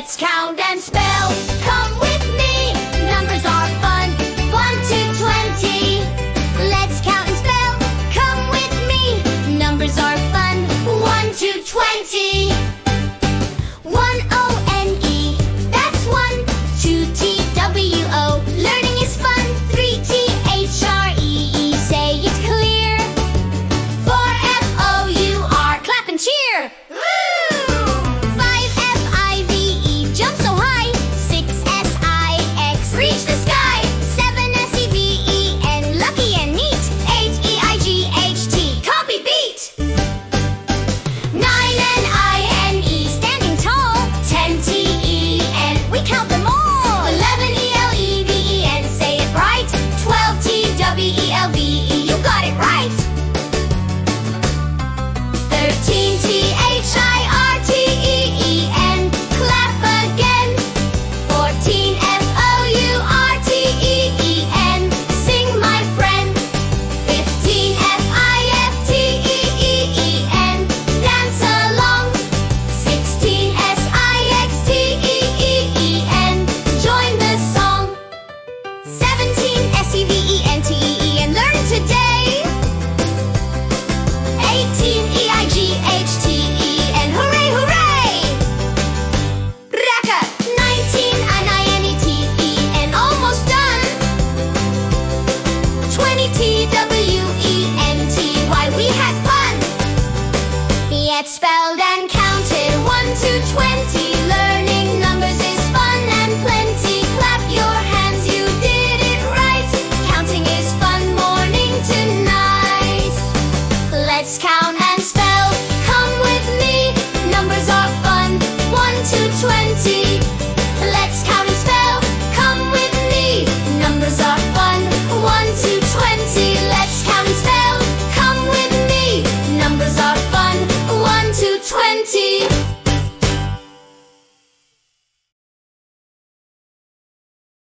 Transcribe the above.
Let's count and spell. Come with me. Numbers are fun. 1 to 20. Let's count and spell. Come with me. Numbers are fun. 1 to 20. 1-O-N-E. That's 1. 2-T-W-O. Learning is fun. 3-T-H-R-E-E. Say it clear. 4-F-O-U-R. Clap and cheer. 5-F-I-V-E. Jump so high. 6-S-I-X. Reach the sky. 7-S-E-V-E-N. Lucky and neat. 8-E-I-G-H-T. Copy beat. 9-N-I-N-E. Standing tall. 10-T-E-N. We count them all. 11-E-L-E-V-E-N. Say it right. 12-T-W-E-L-V-E. You got it right. 13-T-H-I-R-T-E-E-N. Clap again. 14-F-O-U-R-T-E-E-N. Sing, my friend. 15-F-I-F-T-E-E-E-N. Dance along. 16-S-I-X-T-E-E-E-N. Join the song. 17-S-E-V-E-N-T-E-E-N. Learn today. 18-E-I-G-H-T-E-N. Hooray, hooray! Raka. 19-N-I-N-E-T-E-N. Almost done. 20-T-W-E-N-T-Y. We had fun. Yet spelled and counted 1 to 20. Learning numbers is fun and plenty. Clap your hands, you did it right. Counting is fun morning to night. Let's count